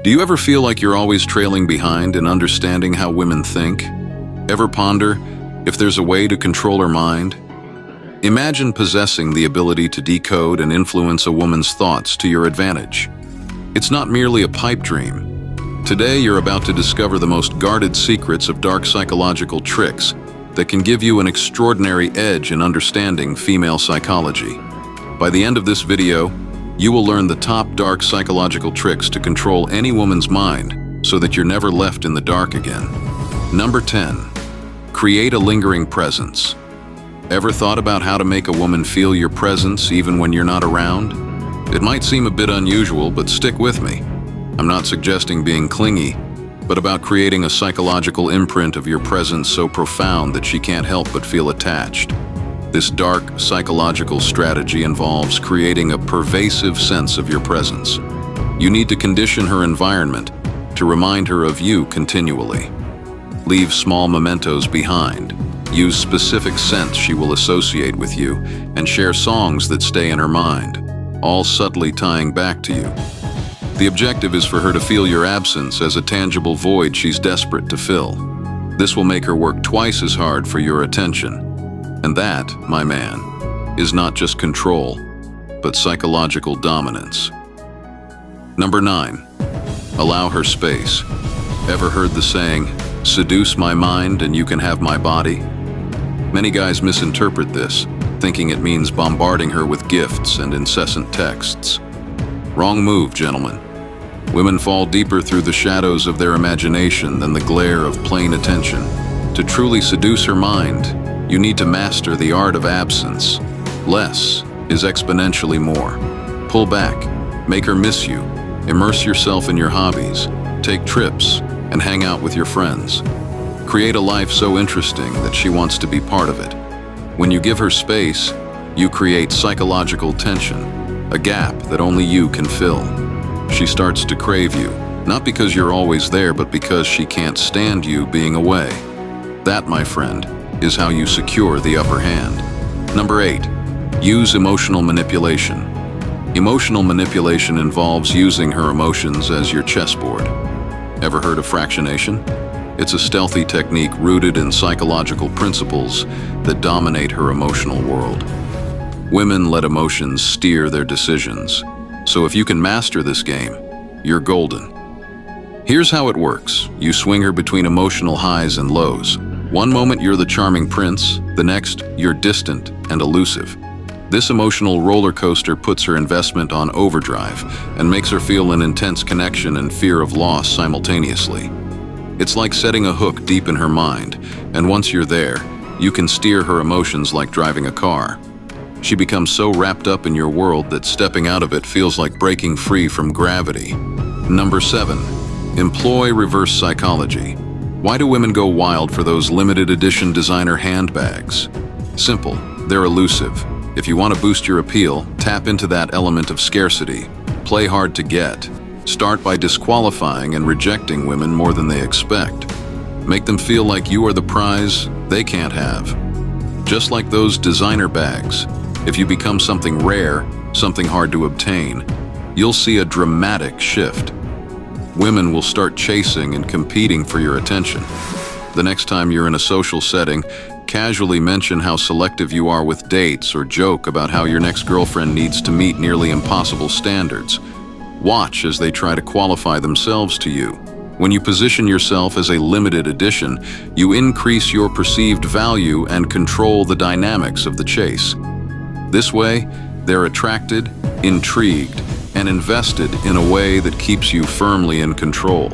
Do you ever feel like you're always trailing behind in understanding how women think? Ever ponder if there's a way to control her mind? Imagine possessing the ability to decode and influence a woman's thoughts to your advantage. It's not merely a pipe dream. Today, you're about to discover the most guarded secrets of dark psychological tricks that can give you an extraordinary edge in understanding female psychology. By the end of this video, you will learn the top dark psychological tricks to control any woman's mind so that you're never left in the dark again. Number 10. Create a lingering presence. Ever thought about how to make a woman feel your presence even when you're not around? It might seem a bit unusual, but stick with me. I'm not suggesting being clingy, but about creating a psychological imprint of your presence so profound that she can't help but feel attached. This dark psychological strategy involves creating a pervasive sense of your presence. You need to condition her environment to remind her of you continually. Leave small mementos behind. Use specific scents she will associate with you, and share songs that stay in her mind, all subtly tying back to you. The objective is for her to feel your absence as a tangible void she's desperate to fill. This will make her work twice as hard for your attention. And that, my man, is not just control, but psychological dominance. Number 9. Allow her space. Ever heard the saying, "Seduce my mind and you can have my body"? Many guys misinterpret this, thinking it means bombarding her with gifts and incessant texts. Wrong move, gentlemen. Women fall deeper through the shadows of their imagination than the glare of plain attention. To truly seduce her mind, you need to master the art of absence. Less is exponentially more. Pull back, make her miss you, immerse yourself in your hobbies, take trips, and hang out with your friends. Create a life so interesting that she wants to be part of it. When you give her space, you create psychological tension, a gap that only you can fill. She starts to crave you, not because you're always there, but because she can't stand you being away. That, my friend, is how you secure the upper hand. Number 8. Use emotional manipulation. Emotional manipulation involves using her emotions as your chessboard. Ever heard of fractionation? It's a stealthy technique rooted in psychological principles that dominate her emotional world. Women let emotions steer their decisions. So if you can master this game, you're golden. Here's how it works. You swing her between emotional highs and lows. One moment you're the charming prince, the next you're distant and elusive. This emotional roller coaster puts her investment on overdrive and makes her feel an intense connection and fear of loss simultaneously. It's like setting a hook deep in her mind, and once you're there, you can steer her emotions like driving a car. She becomes so wrapped up in your world that stepping out of it feels like breaking free from gravity. Number 7. Employ reverse psychology. Why do women go wild for those limited edition designer handbags? Simple, they're elusive. If you want to boost your appeal, tap into that element of scarcity. Play hard to get. Start by disqualifying and rejecting women more than they expect. Make them feel like you are the prize they can't have. Just like those designer bags, if you become something rare, something hard to obtain, you'll see a dramatic shift. Women will start chasing and competing for your attention. The next time you're in a social setting, casually mention how selective you are with dates or joke about how your next girlfriend needs to meet nearly impossible standards. Watch as they try to qualify themselves to you. When you position yourself as a limited edition, you increase your perceived value and control the dynamics of the chase. This way, they're attracted, intrigued, and invested in a way that keeps you firmly in control.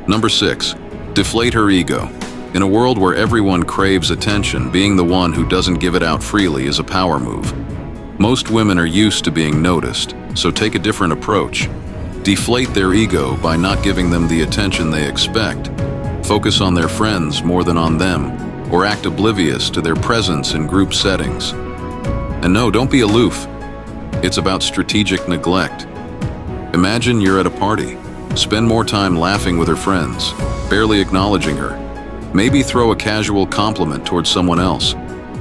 Number 6. Deflate her ego. In a world where everyone craves attention, being the one who doesn't give it out freely is a power move. Most women are used to being noticed, so take a different approach. Deflate their ego by not giving them the attention they expect. Focus on their friends more than on them, or act oblivious to their presence in group settings. And no, don't be aloof. It's about strategic neglect. Imagine you're at a party. Spend more time laughing with her friends, barely acknowledging her. Maybe throw a casual compliment towards someone else.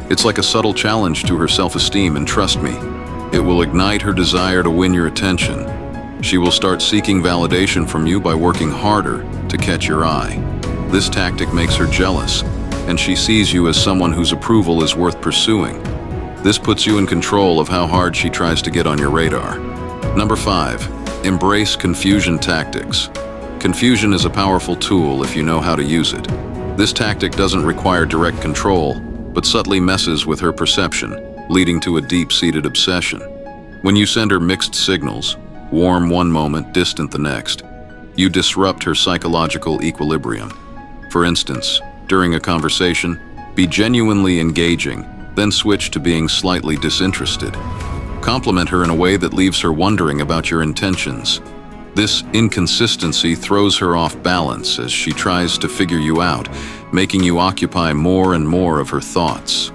It's like a subtle challenge to her self-esteem, and trust me, it will ignite her desire to win your attention. She will start seeking validation from you by working harder to catch your eye. This tactic makes her jealous, and she sees you as someone whose approval is worth pursuing. This puts you in control of how hard she tries to get on your radar. Number 5, embrace confusion tactics. Confusion is a powerful tool if you know how to use it. This tactic doesn't require direct control, but subtly messes with her perception, leading to a deep-seated obsession. When you send her mixed signals, warm one moment, distant the next, you disrupt her psychological equilibrium. For instance, during a conversation, be genuinely engaging, then switch to being slightly disinterested. Compliment her in a way that leaves her wondering about your intentions. This inconsistency throws her off balance as she tries to figure you out, making you occupy more and more of her thoughts.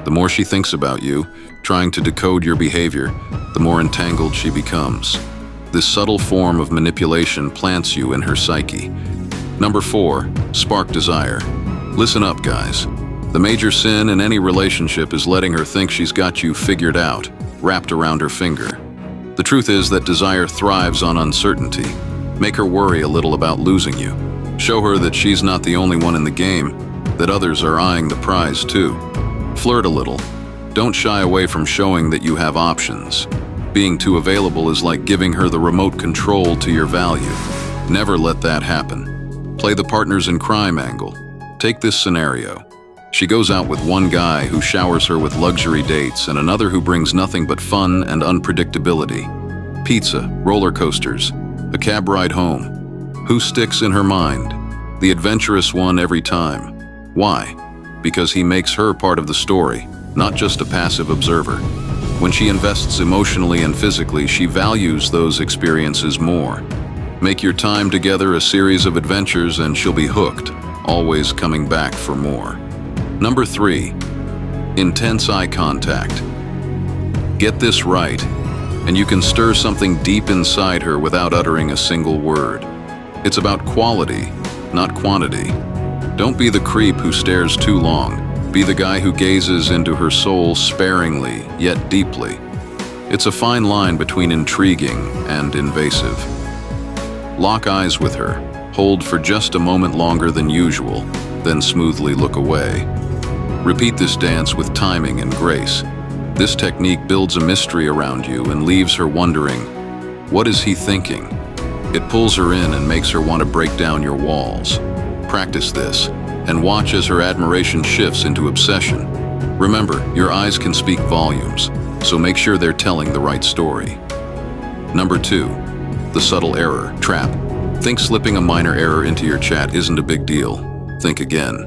The more she thinks about you, trying to decode your behavior, the more entangled she becomes. This subtle form of manipulation plants you in her psyche. Number 4, spark desire. Listen up, guys. The major sin in any relationship is letting her think she's got you figured out, wrapped around her finger. The truth is that desire thrives on uncertainty. Make her worry a little about losing you. Show her that she's not the only one in the game, that others are eyeing the prize too. Flirt a little. Don't shy away from showing that you have options. Being too available is like giving her the remote control to your value. Never let that happen. Play the partners in crime angle. Take this scenario. She goes out with one guy who showers her with luxury dates and another who brings nothing but fun and unpredictability. Pizza, roller coasters, a cab ride home. Who sticks in her mind? The adventurous one every time. Why? Because he makes her part of the story, not just a passive observer. When she invests emotionally and physically, she values those experiences more. Make your time together a series of adventures and she'll be hooked, always coming back for more. Number 3, intense eye contact. Get this right, and you can stir something deep inside her without uttering a single word. It's about quality, not quantity. Don't be the creep who stares too long. Be the guy who gazes into her soul sparingly, yet deeply. It's a fine line between intriguing and invasive. Lock eyes with her. Hold for just a moment longer than usual, then smoothly look away. Repeat this dance with timing and grace. This technique builds a mystery around you and leaves her wondering, what is he thinking? It pulls her in and makes her want to break down your walls. Practice this, and watch as her admiration shifts into obsession. Remember, your eyes can speak volumes, so make sure they're telling the right story. Number 2, the subtle error trap. Think slipping a minor error into your chat isn't a big deal. Think again.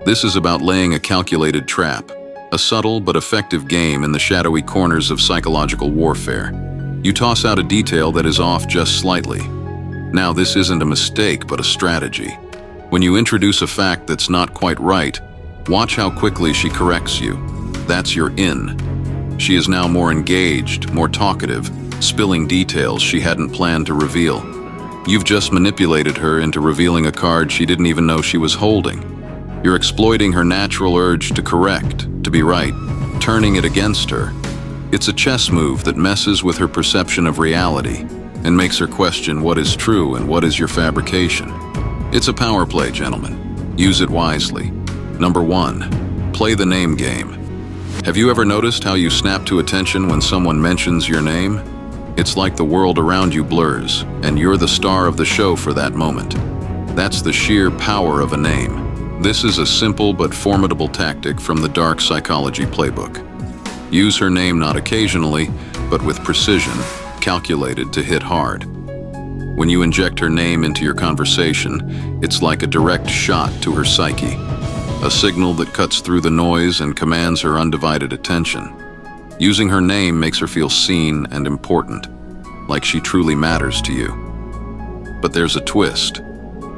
This is about laying a calculated trap, a subtle but effective game in the shadowy corners of psychological warfare. You toss out a detail that is off just slightly. Now, this isn't a mistake, but a strategy. When you introduce a fact that's not quite right, watch how quickly she corrects you. That's your in. She is now more engaged, more talkative, spilling details she hadn't planned to reveal. You've just manipulated her into revealing a card she didn't even know she was holding. You're exploiting her natural urge to correct, to be right, turning it against her. It's a chess move that messes with her perception of reality and makes her question what is true and what is your fabrication. It's a power play, gentlemen. Use it wisely. Number 1, play the name game. Have you ever noticed how you snap to attention when someone mentions your name? It's like the world around you blurs, and you're the star of the show for that moment. That's the sheer power of a name. This is a simple but formidable tactic from the dark psychology playbook. Use her name not occasionally, but with precision, calculated to hit hard. When you inject her name into your conversation, it's like a direct shot to her psyche, a signal that cuts through the noise and commands her undivided attention. Using her name makes her feel seen and important, like she truly matters to you. But there's a twist.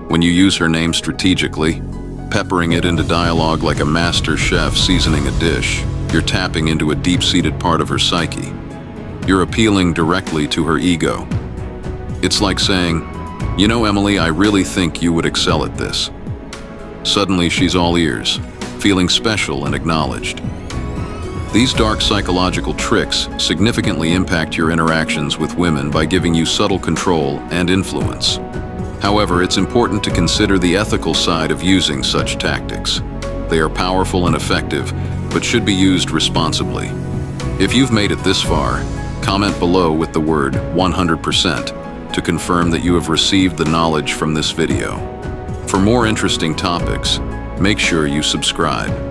When you use her name strategically, peppering it into dialogue like a master chef seasoning a dish, you're tapping into a deep-seated part of her psyche. You're appealing directly to her ego. It's like saying, you know, Emily, I really think you would excel at this. Suddenly she's all ears, feeling special and acknowledged. These dark psychological tricks significantly impact your interactions with women by giving you subtle control and influence. However, it's important to consider the ethical side of using such tactics. They are powerful and effective, but should be used responsibly. If you've made it this far, comment below with the word 100% to confirm that you have received the knowledge from this video. For more interesting topics, make sure you subscribe.